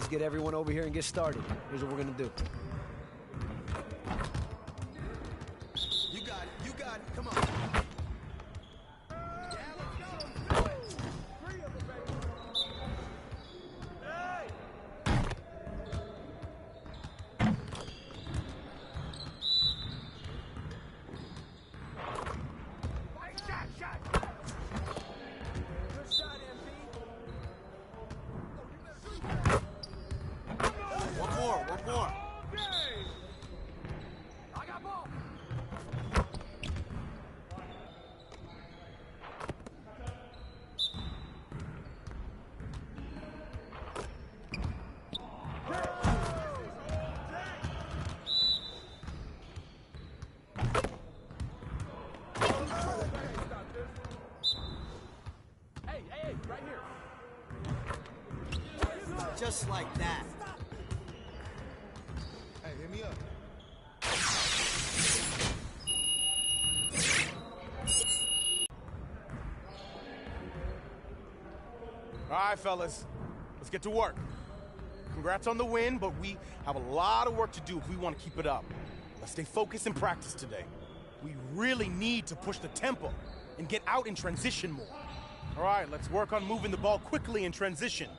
Let's get everyone over here and get started. Here's what we're gonna do. You got it. You got it. Come on. Just like that. Hey, hit me up. All right, fellas. Let's get to work. Congrats on the win, but we have a lot of work to do if we want to keep it up. Let's stay focused and practice today. We really need to push the tempo and get out in transition more. All right, let's work on moving the ball quickly in transition.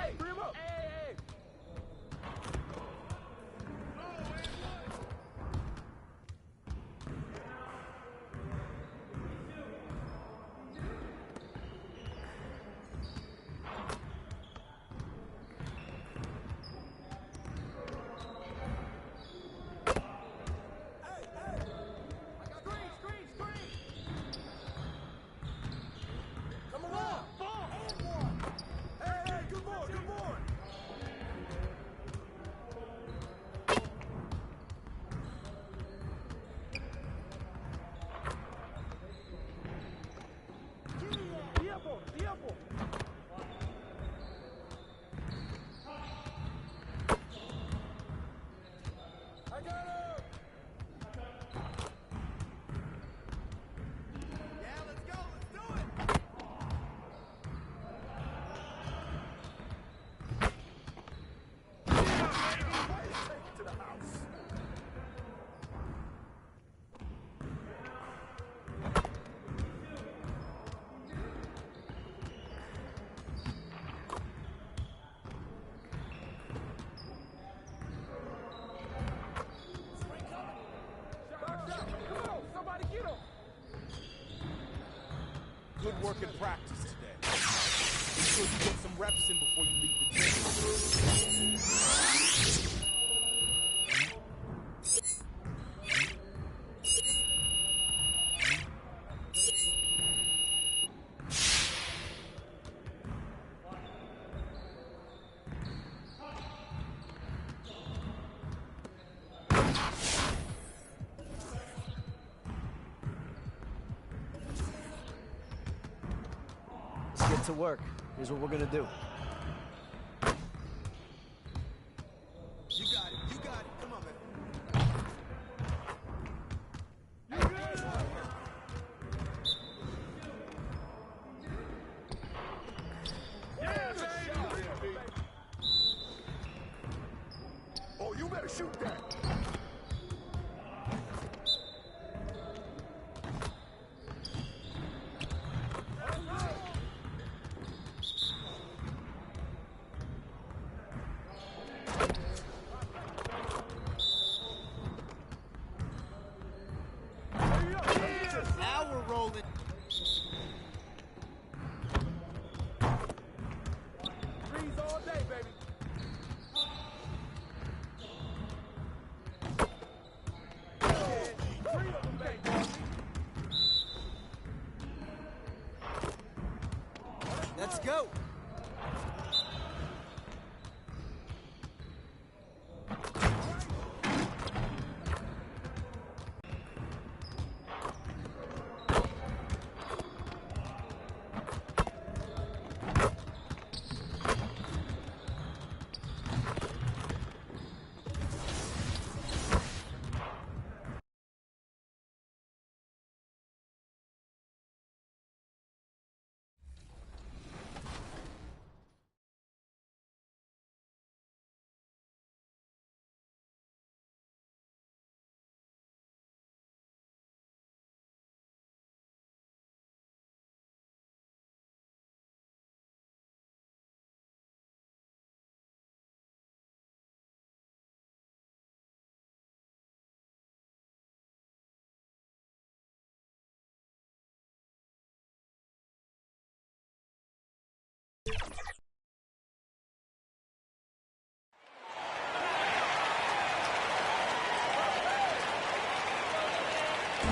Hey, bring him up. Hey. Good work in practice today. Make sure you get some reps in before you leave the Let's get to work. Here's what we're gonna do. You got it. You got it. Come on, man. Oh, you better shoot that. Now we're rolling. Threes all day, baby. Let's go.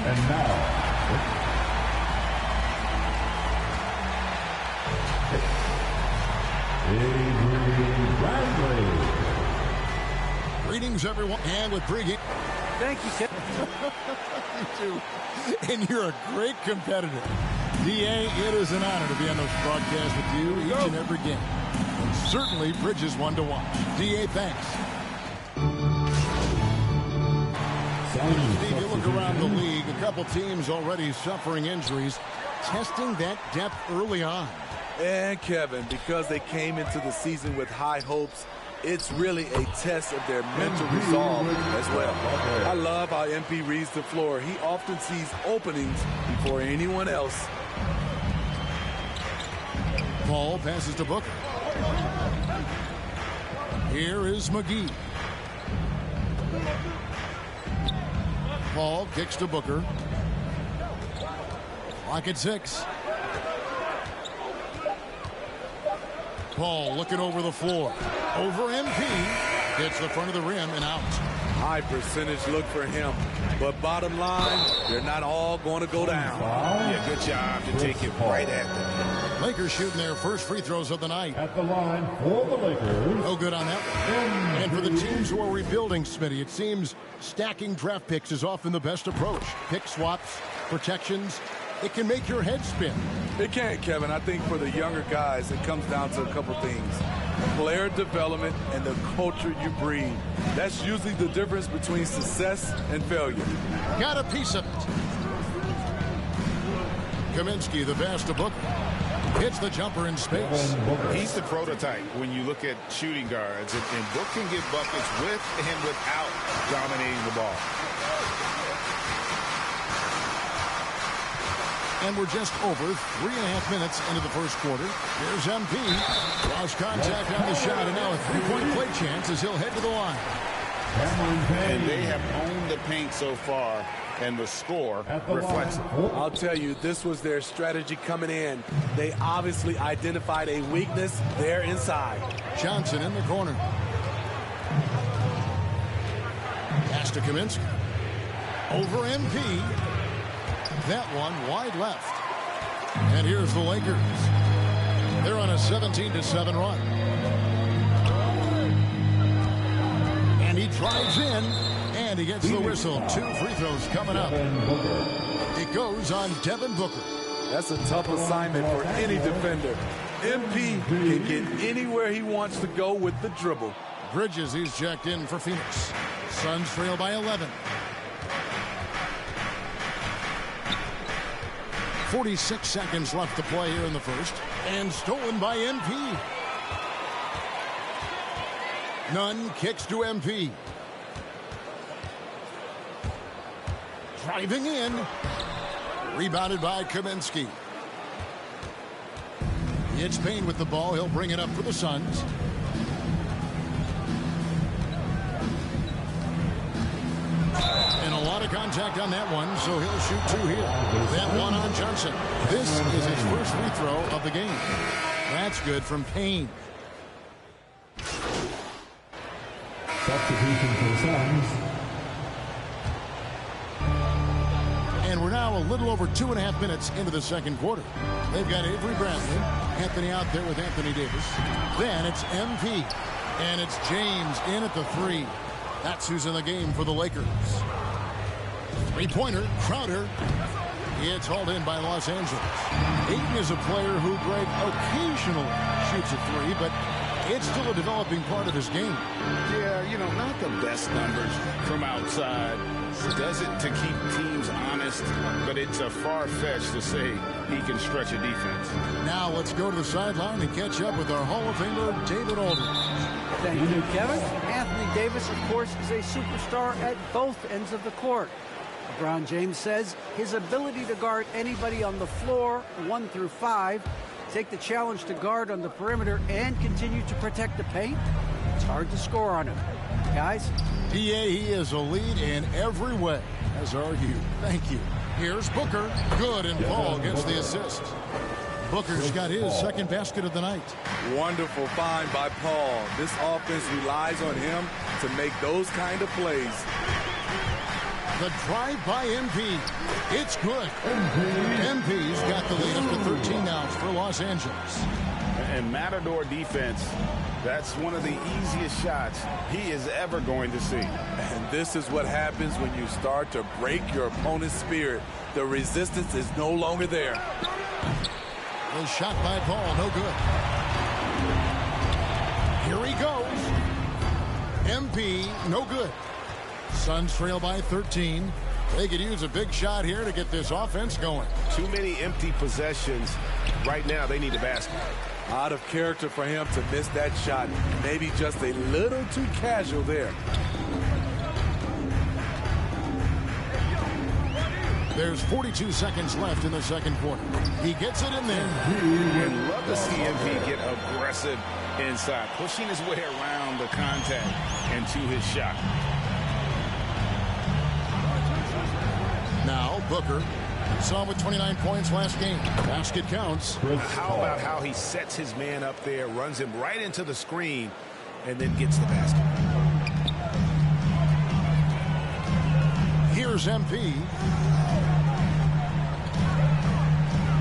And now, Avery Bradley. Greetings, everyone, and with pregame. Thank you, Ken. You too. And you're a great competitor. DA, it is an honor to be on this broadcast with you each and every game. And certainly, Bridges one to watch. DA, thanks. Steve, you look around the league, a couple teams already suffering injuries, testing that depth early on. And Kevin, because they came into the season with high hopes, it's really a test of their mental resolve as well. I love how MP reads the floor. He often sees openings before anyone else. Paul passes to Booker. Here is McGee. Paul kicks to Booker. Clock at 6. Paul looking over the floor. Over MP. Hits the front of the rim and out. High percentage look for him. But bottom line, they're not all going to go down. Yeah, good job to take it right at them. Lakers shooting their first free throws of the night. At the line for the Lakers. No good on that one. And for the teams who are rebuilding, Smitty, it seems stacking draft picks is often the best approach. Pick swaps, protections. It can make your head spin. It can't, Kevin. I think for the younger guys, it comes down to a couple things. Player development and the culture you breed. That's usually the difference between success and failure. Got a piece of it. Kaminsky, the pass to Booker. Hits the jumper in space. He's the prototype when you look at shooting guards. And Book can get buckets with and without dominating the ball. And we're just over 3.5 minutes into the first quarter. Here's MP. Lost contact on the shot, and now a three-point play chance as he'll head to the line. And they have owned the paint so far, and the score reflects it. I'll tell you, this was their strategy coming in. They obviously identified a weakness there inside. Johnson in the corner. Pass to Kaminsky. Over MP. That one wide left. And here's the Lakers. They're on a 17-7 run. And he drives in, and he gets the whistle. 2 free throws coming up. It goes on Devin Booker. That's a tough assignment for any defender. MP can get anywhere he wants to go with the dribble. Bridges, he's checked in for Phoenix. Suns trail by 11. 46 seconds left to play here in the first. And stolen by MP. Nunn kicks to MP. Driving in. Rebounded by Kaminsky. It's Payne with the ball. He'll bring it up for the Suns. And a lot of contact on that one, so he'll shoot 2 here. That one on Johnson. This is his first free throw of the game. That's good from Payne. Substitution for the Suns. And we're now a little over 2.5 minutes into the second quarter. They've got Avery Bradley, Anthony out there with Anthony Davis. Then it's MP, and it's James in at the 3. That's who's in the game for the Lakers. Three-pointer, Crowder. It's hauled in by Los Angeles. Ayton is a player who, Greg, occasionally shoots a 3, but it's still a developing part of his game. Yeah, you know, not the best numbers from outside. Does it to keep teams honest, but it's a far-fetch to say he can stretch a defense. Now let's go to the sideline and catch up with our Hall of Famer, David Aldridge. Thank you, Kevin. Anthony Davis, of course, is a superstar at both ends of the court. LeBron James says his ability to guard anybody on the floor, 1 through 5, take the challenge to guard on the perimeter and continue to protect the paint, it's hard to score on him. Guys? PA, he is a lead in every way, as are you. Thank you. Here's Booker. Good, and Paul gets the assist. Booker's got his second basket of the night. Wonderful find by Paul. This offense relies on him to make those kind of plays. The drive by MP. It's good. MP's got the lead up to 13 now for Los Angeles. And Matador defense, that's one of the easiest shots he is ever going to see. And this is what happens when you start to break your opponent's spirit. The resistance is no longer there. The shot by Paul, no good. Here he goes. MP, no good. Suns trail by 13. They could use a big shot here to get this offense going. Too many empty possessions. Right now, they need a basket. Out of character for him to miss that shot. Maybe just a little too casual there. There's 42 seconds left in the second quarter. He gets it in there. I'd love to see MP get aggressive inside, pushing his way around the contact and to his shot. Now Booker. Saw him with 29 points last game. Basket counts. How about how he sets his man up there, runs him right into the screen, and then gets the basket. Here's MP.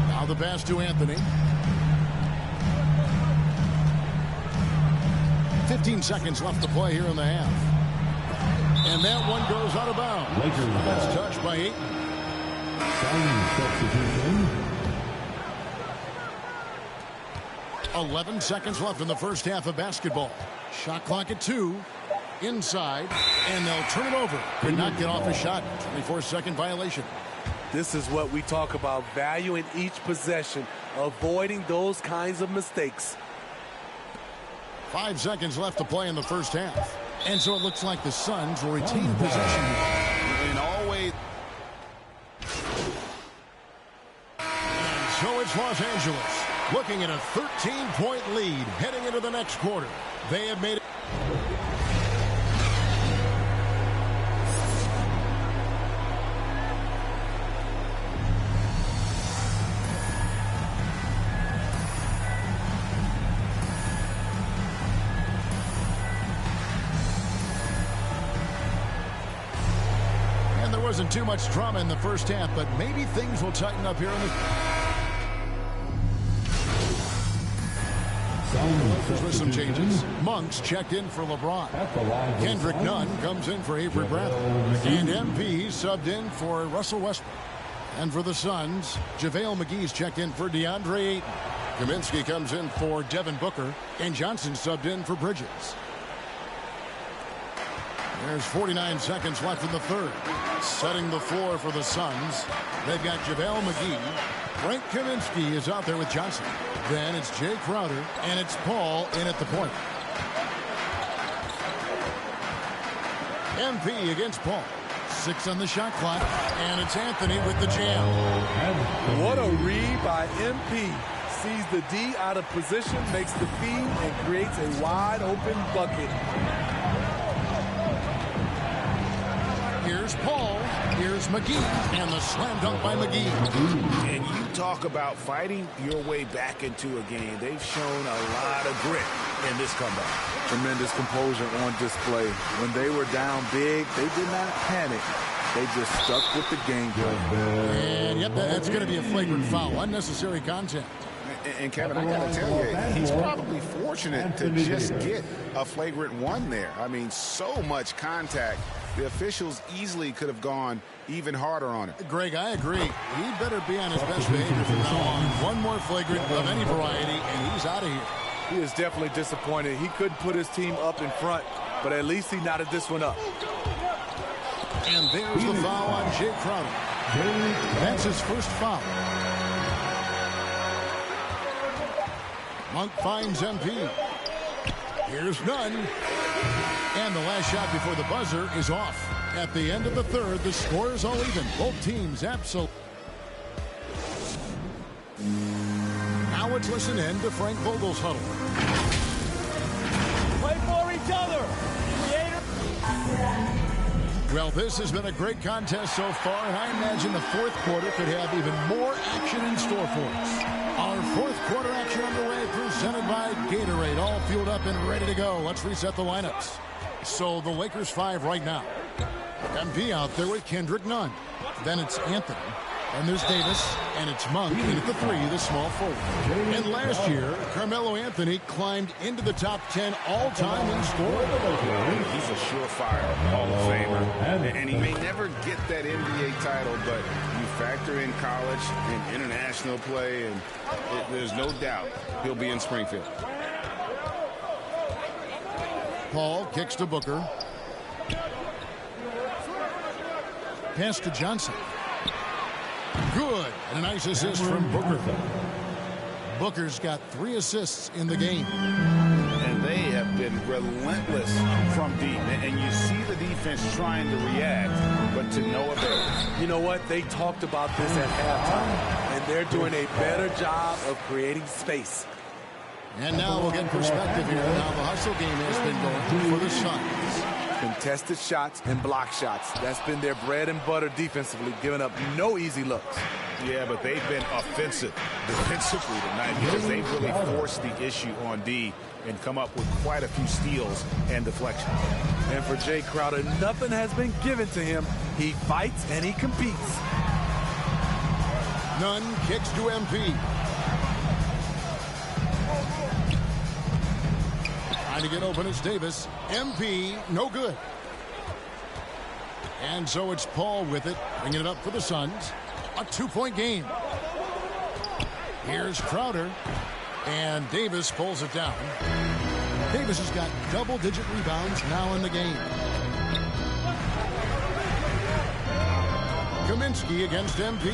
Now the pass to Anthony. 15 seconds left to play here in the half. And that one goes out of bounds. That's touched by Ayton. Substitution. 11 seconds left in the first half of basketball. Shot clock at 2. Inside. And they'll turn it over. Could not get off a shot. 24-second violation. This is what we talk about, valuing each possession, avoiding those kinds of mistakes. 5 seconds left to play in the first half. And so it looks like the Suns will retain possession. And always. And so it's Los Angeles looking at a 13-point lead heading into the next quarter. They have made it. Wasn't too much drama in the first half, but maybe things will tighten up here in the... With some changes. Monks checked in for LeBron. Kendrick Nunn comes in for Avery Bradley. And MP subbed in for Russell Westbrook. And for the Suns, JaVale McGee's checked in for DeAndre Ayton. Kaminsky comes in for Devin Booker. And Johnson subbed in for Bridges. There's 49 seconds left in the third. Setting the floor for the Suns. They've got JaVale McGee. Frank Kaminsky is out there with Johnson. Then it's Jay Crowder, and it's Paul in at the point. MP against Paul. 6 on the shot clock, and it's Anthony with the jam. What a read by MP. Sees the D out of position, makes the feed, and creates a wide open bucket. Here's Paul. Here's McGee. And the slam dunk by McGee. And you talk about fighting your way back into a game. They've shown a lot of grit in this comeback. Tremendous composure on display. When they were down big, they did not panic. They just stuck with the game plan. And yep, that's going to be a flagrant foul. Unnecessary contact. And Kevin, I got to tell you, he's probably fortunate to just get a flagrant one there. I mean, so much contact. The officials easily could have gone even harder on it. Greg, I agree. He better be on his best behavior from now on. One more flagrant of any variety, and he's out of here. He is definitely disappointed. He couldn't put his team up in front, but at least he knotted this one up. And there's the foul on Jay Crowder. That's his first foul. Monk finds MP. Here's Nunn. And the last shot before the buzzer is off. At the end of the third, the score is all even. Both teams absolutely. Now let's listen in to Frank Vogel's huddle. Play for each other. Creator. Well, this has been a great contest so far, and I imagine the fourth quarter could have even more action in store for us. Our fourth quarter action underway, presented by Gatorade, all fueled up and ready to go. Let's reset the lineups. So the Lakers 5 right now. MP out there with Kendrick Nunn. Then it's Anthony. And there's Davis. And it's Monk in at the 3, the small forward. And last year, Carmelo Anthony climbed into the top 10 all-time in scoring. He's a surefire Hall of Famer. And he may never get that NBA title, but you factor in college and international play, and there's no doubt he'll be in Springfield. Paul kicks to Booker. Pass to Johnson. Good. And a nice assist from Booker. Booker's got 3 assists in the game. And they have been relentless from deep. And you see the defense trying to react, but to no avail. You know what? They talked about this at halftime, and they're doing a better job of creating space. And now we'll get perspective here. Now the hustle game has been going for the Suns. Contested shots and block shots. That's been their bread and butter defensively, giving up no easy looks. Yeah, but they've been offensive defensively tonight because they've really forced the issue on D and come up with quite a few steals and deflections. And for Jay Crowder, nothing has been given to him. He fights and he competes. Nunn kicks to MP. Trying to get open is Davis. MP, no good. And so it's Paul with it, bringing it up for the Suns. A 2-point game. Here's Crowder. And Davis pulls it down. Davis has got double-digit rebounds now in the game. Kaminsky against MP.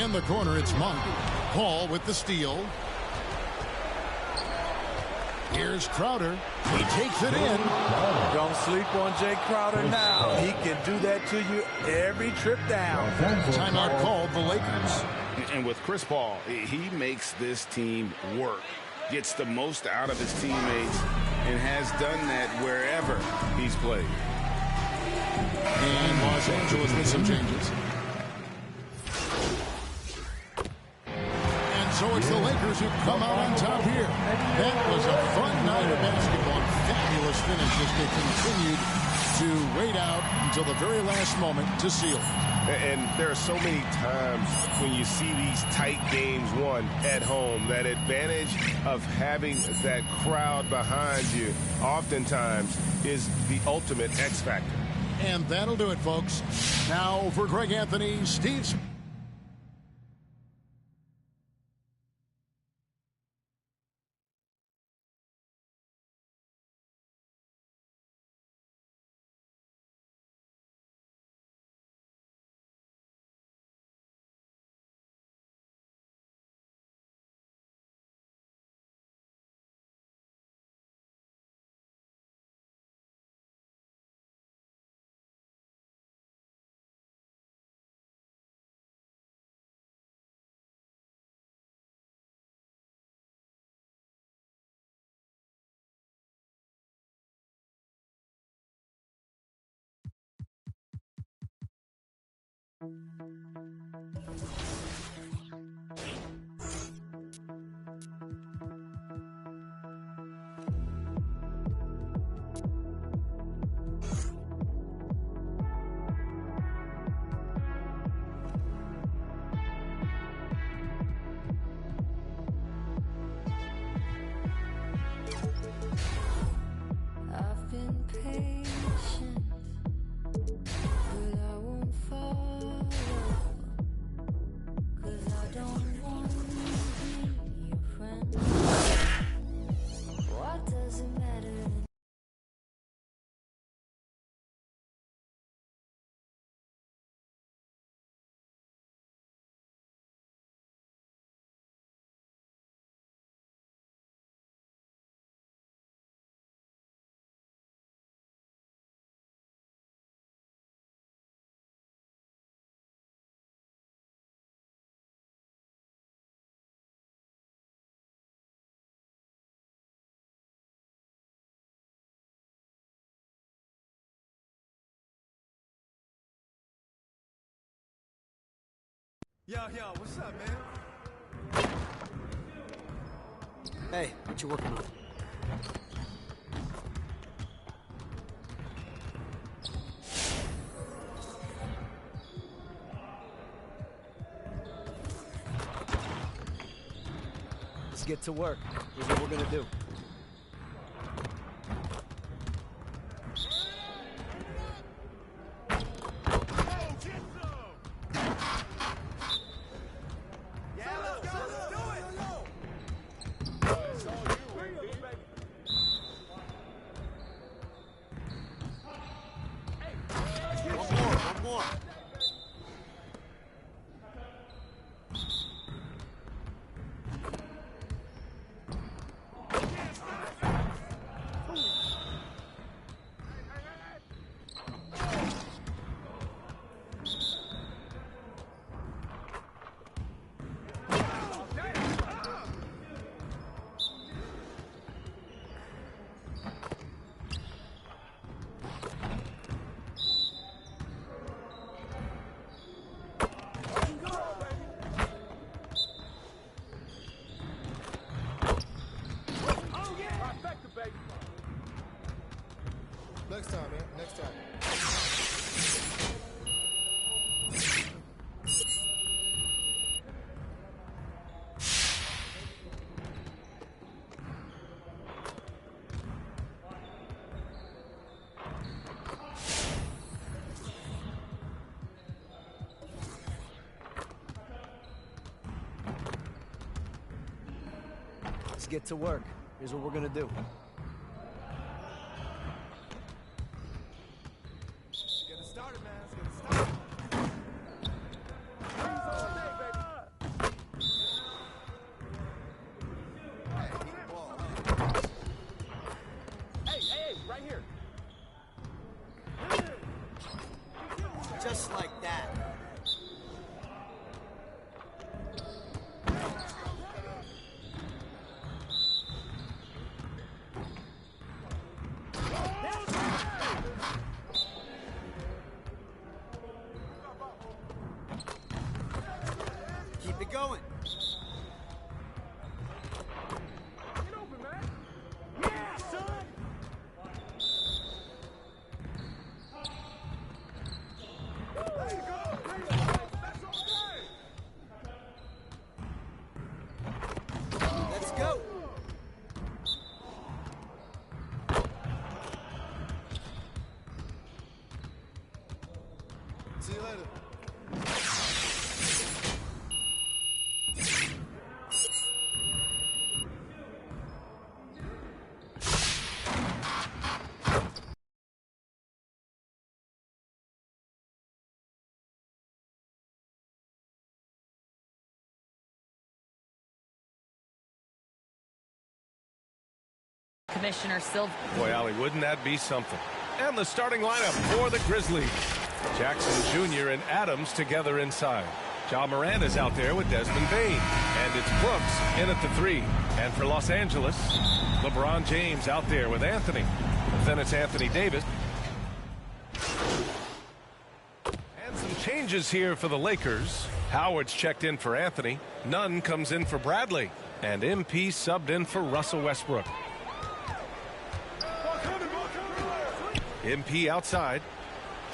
In the corner, it's Monk. Paul with the steal. Here's Crowder. He takes it in. Don't sleep on Jay Crowder now. He can do that to you every trip down. Timeout called the Lakers. And with Chris Paul, he makes this team work, gets the most out of his teammates, and has done that wherever he's played. And Los Angeles with some changes. And so it's the Lakers who come out on top here. That was a fun night of basketball. Fabulous finish as they continued to wait out until the very last moment to seal. And there are so many times when you see these tight games won at home, that advantage of having that crowd behind you oftentimes is the ultimate X factor. And that'll do it, folks. Now for Greg Anthony, Steve. I've been patient, but I won't follow, 'cause I don't want to be your friend. What does it matter? Yo, what's up, man? Hey, what you working on? Let's get to work. Here's what we're gonna do. Next time, man. Next time. Let's get to work. Here's what we're gonna do. Get it started, man. Let's get it started. Hey, keep the ball. Hey, right here. Just like that. Keep it going. Get open, man. Yeah, son. There you go. That's okay. Let's go. See you later. Commissioner Silver. Boy, Allie, wouldn't that be something? And the starting lineup for the Grizzlies. Jackson Jr. and Adams together inside. Ja Morant is out there with Desmond Bane. And it's Brooks in at the 3. And for Los Angeles, LeBron James out there with Anthony. Then it's Anthony Davis. And some changes here for the Lakers. Howard's checked in for Anthony. Nunn comes in for Bradley. And MP subbed in for Russell Westbrook. MP outside.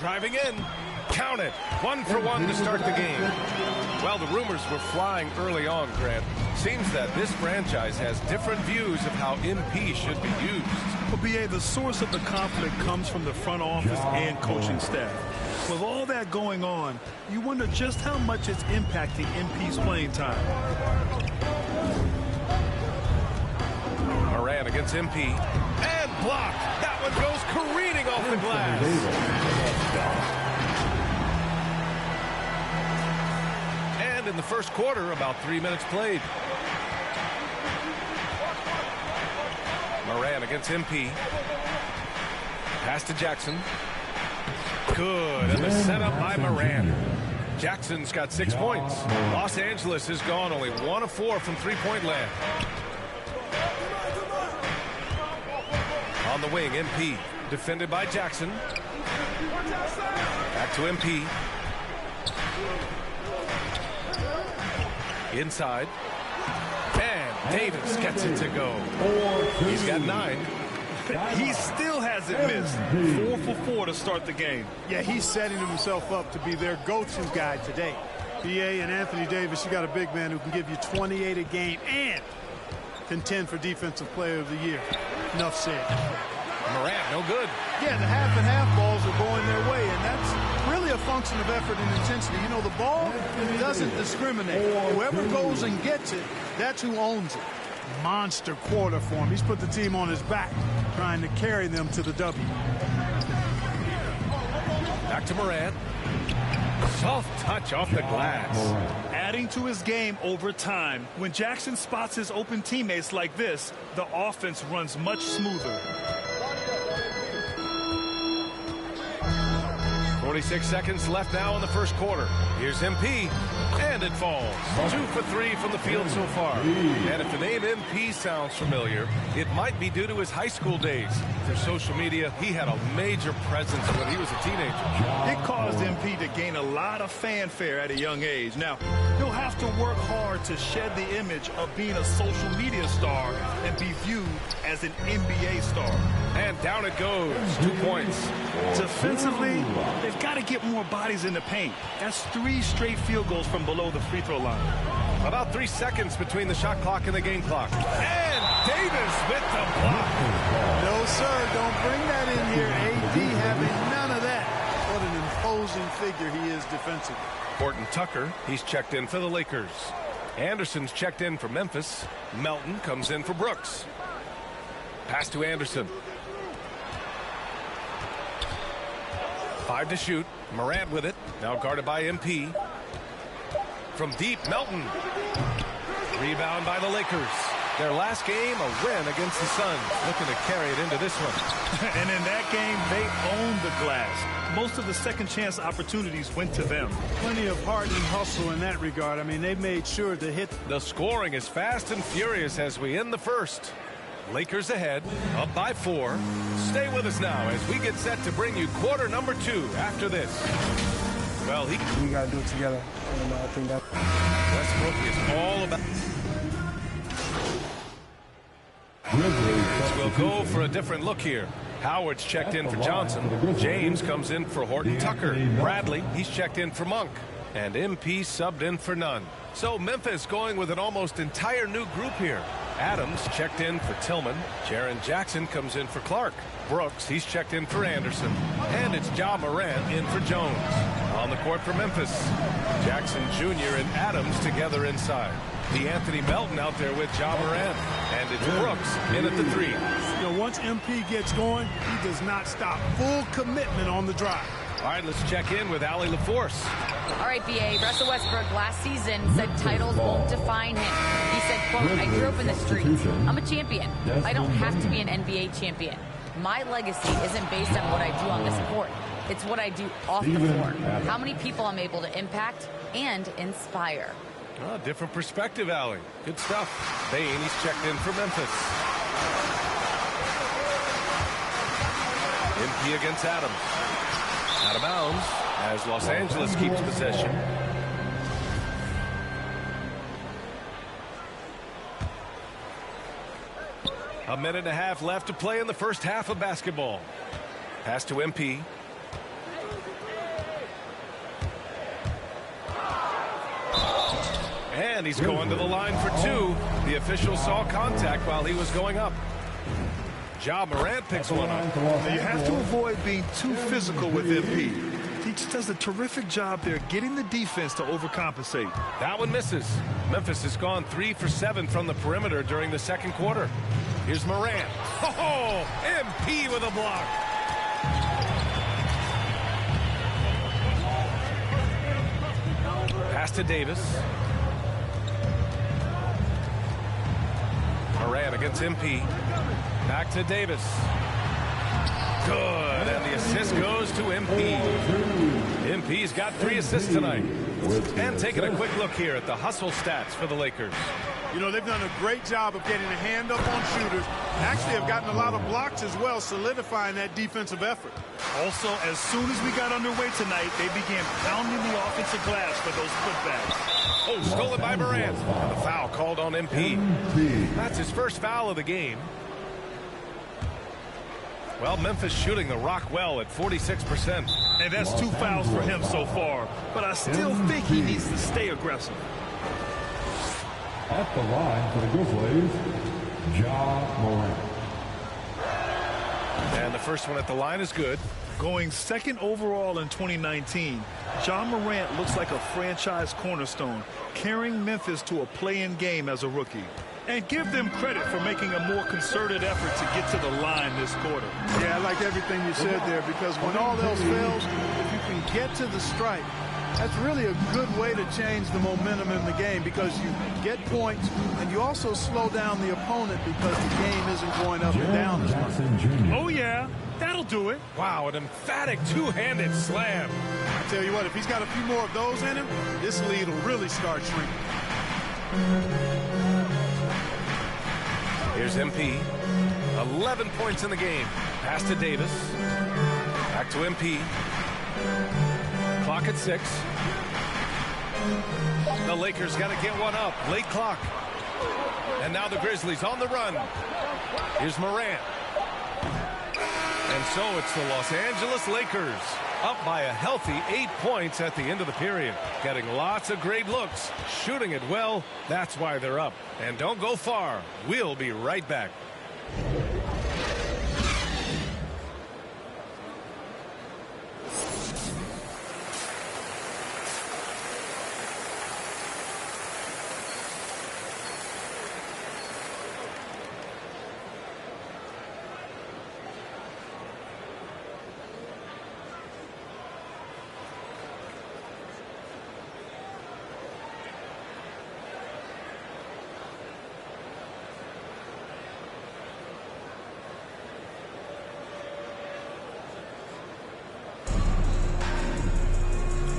Driving in. Count it. 1 for 1 to start the game. Well, the rumors were flying early on, Grant. Seems that this franchise has different views of how MP should be used. Well, B.A., the source of the conflict comes from the front office and coaching staff. With all that going on, you wonder just how much it's impacting MP's playing time. Moran against MP. And blocked. That one goes careening off the glass. And in the first quarter, about 3 minutes played. Moran against MP. Pass to Jackson. Good. And the setup by Moran. Jackson's got 6 points. Los Angeles has gone only 1 of 4 from three-point land. On the wing, MP. Defended by Jackson. Back to MP. Inside. And Davis gets it to go. He's got 9. He still hasn't missed. 4 for 4 to start the game. Yeah, he's setting himself up to be their go-to guy today. B.A. and Anthony Davis, you got a big man who can give you 28 a game and contend for Defensive Player of the Year. Enough said. Morant, no good. Yeah, the half and half balls are going their way, and that's really a function of effort and intensity. You know, the ball doesn't discriminate. Whoever goes and gets it, that's who owns it. Monster quarter for him. He's put the team on his back, trying to carry them to the W. Back to Morant. Soft touch off the glass. Adding to his game over time. When Jackson spots his open teammates like this, the offense runs much smoother. 46 seconds left now in the first quarter. Here's MP, and it falls. 2 for 3 from the field so far. And if the name MP sounds familiar, it might be due to his high school days. Through social media, he had a major presence when he was a teenager. It caused MP to gain a lot of fanfare at a young age. Now, he'll have to work hard to shed the image of being a social media star and be viewed as an NBA star. And down it goes. 2 points. Defensively, they've got to get more bodies in the paint. That's 3 straight field goals from below the free throw line. About 3 seconds between the shot clock and the game clock. And Davis with the block. No, sir, don't bring that in here. AD having none of that. What an imposing figure he is defensively. Horton Tucker, he's checked in for the Lakers. Anderson's checked in for Memphis. Melton comes in for Brooks. Pass to Anderson. 5 to shoot. Morant with it. Now guarded by MP. From deep, Melton. Rebound by the Lakers. Their last game, a win against the Suns. Looking to carry it into this one. And in that game, they owned the glass. Most of the second chance opportunities went to them. Plenty of heart and hustle in that regard. I mean, they made sure to hit. The scoring is fast and furious as we end the first. Lakers ahead, up by 4. Stay with us now as we get set to bring you quarter number 2 after this. Well, we got to do it together. And I think that Westbrook is all about. We'll go for a different look here. Howard's checked in for Johnson. James comes in for Horton Tucker. Bradley, he's checked in for Monk. And MP subbed in for Nunn. So Memphis going with an almost entire new group here. Adams checked in for Tillman. Jaren Jackson comes in for Clark. Brooks, he's checked in for Anderson. And it's Ja Morant in for Jones. On the court for Memphis, Jackson Jr. and Adams together inside. Anthony Melton out there with Ja Morant. And it's Brooks in at the 3. You know, once MP gets going, he does not stop. Full commitment on the drive. All right, let's check in with Allie LaForce. All right, BA. Russell Westbrook last season said titles won't define him. He said, quote, I grew up in the streets. I'm a champion. I don't have to be an NBA champion. My legacy isn't based on what I do on this court. It's what I do off the court. How many people I'm able to impact and inspire. Oh, different perspective, Allie. Good stuff. Bane, he's checked in for Memphis. MP against Adams. Out of bounds as Los Angeles keeps possession. A minute and a half left to play in the first half of basketball. Pass to MP. And he's going to the line for 2. The official saw contact while he was going up. Ja Morant picks one up. You have to avoid being too physical with MP. He just does a terrific job there getting the defense to overcompensate. That one misses. Memphis has gone 3 for 7 from the perimeter during the second quarter. Here's Morant. Oh, MP with a block. Pass to Davis. Morant against MP. Back to Davis. Good, and the assist goes to MP. MP's got 3 assists tonight. And taking a quick look here at the hustle stats for the Lakers. You know, they've done a great job of getting a hand up on shooters. Actually have gotten a lot of blocks as well, solidifying that defensive effort. Also, as soon as we got underway tonight, they began pounding the offensive glass for those putbacks. Oh, stolen by Morant. And the foul called on MP. That's his first foul of the game. Well, Memphis shooting the rock well at 46%. And that's 2 fouls for him so far. But I still think he needs to stay aggressive. At the line for the Grizzlies, Ja Morant. And the first one at the line is good. Going second overall in 2019, Ja Morant looks like a franchise cornerstone, carrying Memphis to a play-in game as a rookie. And give them credit for making a more concerted effort to get to the line this quarter. Yeah, I like everything you said there, because when all else fails, if you can get to the stripe, that's really a good way to change the momentum in the game, because you get points and you also slow down the opponent because the game isn't going up and down as much. Oh, yeah, that'll do it. Wow, an emphatic two-handed slam. I tell you what, if he's got a few more of those in him, this lead will really start shrinking. Here's MP. 11 points in the game. Pass to Davis. Back to MP. Clock at 6. The Lakers got to get one up. Late clock. And now the Grizzlies on the run. Here's Morant. And so it's the Los Angeles Lakers up by a healthy 8 points at the end of the period. Getting lots of great looks, shooting it well. That's why they're up. And don't go far. We'll be right back.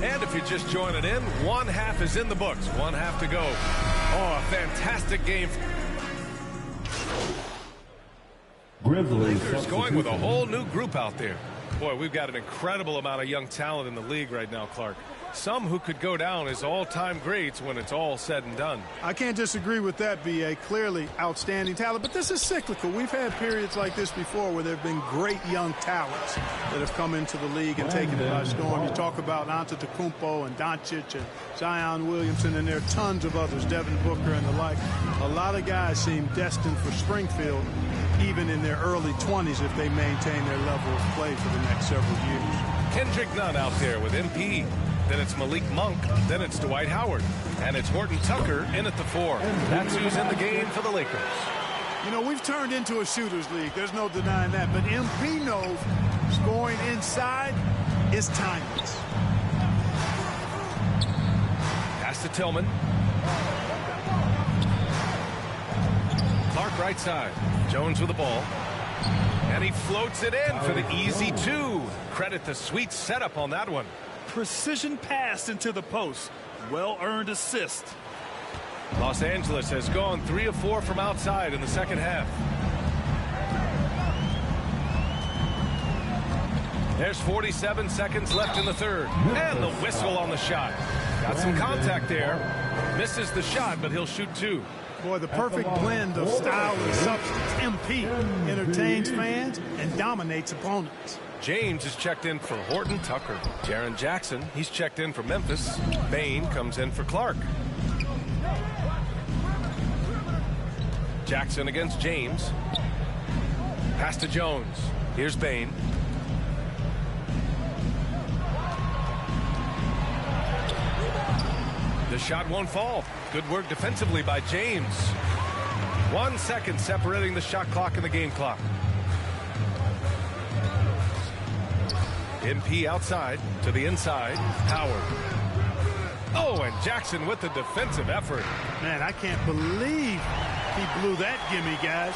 And if you're just joining in, one half is in the books. One half to go. Oh, a fantastic game. Grizzlies Lakers going with a whole new group out there. Boy, we've got an incredible amount of young talent in the league right now, Clark. Some who could go down as all-time greats when it's all said and done. I can't disagree with that, B.A. Clearly outstanding talent, but this is cyclical. We've had periods like this before where there have been great young talents that have come into the league and taken it by storm. You talk about Antetokounmpo and Doncic and Zion Williamson, and there are tons of others, Devin Booker and the like. A lot of guys seem destined for Springfield, even in their early 20s, if they maintain their level of play for the next several years. Kendrick Nunn out there with MP. Then it's Malik Monk. Then it's Dwight Howard. And it's Horton Tucker in at the 4. That's who's in the game for the Lakers. You know, we've turned into a shooter's league. There's no denying that. But MP knows scoring inside is timeless. Pass to Tillman. Clark right side. Jones with the ball. And he floats it in for the easy 2. Credit the sweet setup on that one. Precision pass into the post. Well-earned assist. Los Angeles has gone 3 of 4 from outside in the second half. There's 47 seconds left in the third. And the whistle on the shot. Got some contact there. Misses the shot, but he'll shoot 2. Boy, the perfect blend of style and substance. MP entertains fans and dominates opponents. James is checked in for Horton Tucker. Jaren Jackson, he's checked in for Memphis. Bane comes in for Clark. Jackson against James. Pass to Jones. Here's Bane. The shot won't fall. Good work defensively by James. 1 second separating the shot clock and the game clock. MP outside to the inside. Howard. Oh, and Jackson with the defensive effort. Man, I can't believe he blew that gimme, guys.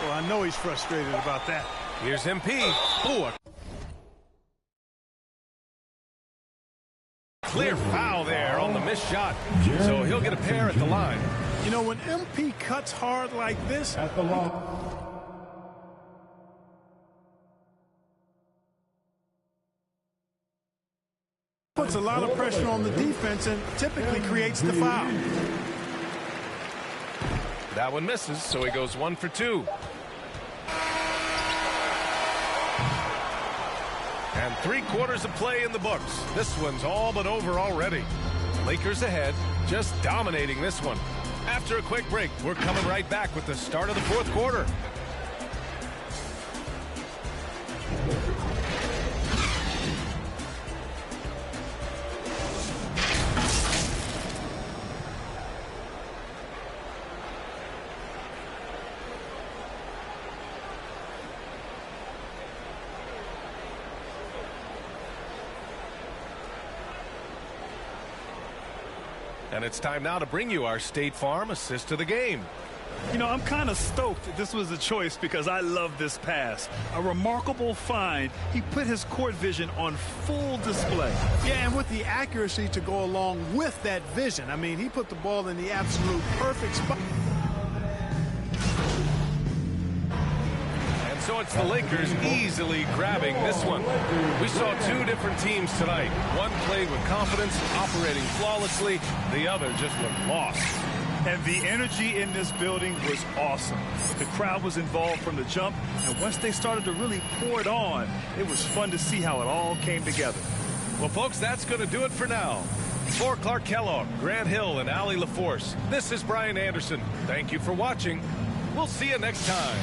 Well, I know he's frustrated about that. Here's MP. Ooh, a clear foul there on the missed shot. So he'll get a pair at the line. You know, when MP cuts hard like this, at the line. puts a lot of pressure on the defense and typically creates the foul. That one misses, so he goes 1 for 2. And 3/4 of play in the books. This one's all but over already. Lakers ahead, just dominating this one. After a quick break, we're coming right back with the start of the 4th quarter. And it's time now to bring you our State Farm assist to the game. You know, I'm kind of stoked this was a choice because I love this pass. A remarkable find. He put his court vision on full display. Yeah, and with the accuracy to go along with that vision. I mean, he put the ball in the absolute perfect spot. And So it's the Lakers easily grabbing this one. We saw two different teams tonight. One played with confidence, operating flawlessly. The other just looked lost. And the energy in this building was awesome. The crowd was involved from the jump, and once they started to really pour it on, it was fun to see how it all came together. Well, folks, that's going to do it for now. For Clark Kellogg, Grant Hill, and Allie LaForce, this is Brian Anderson. Thank you for watching. We'll see you next time.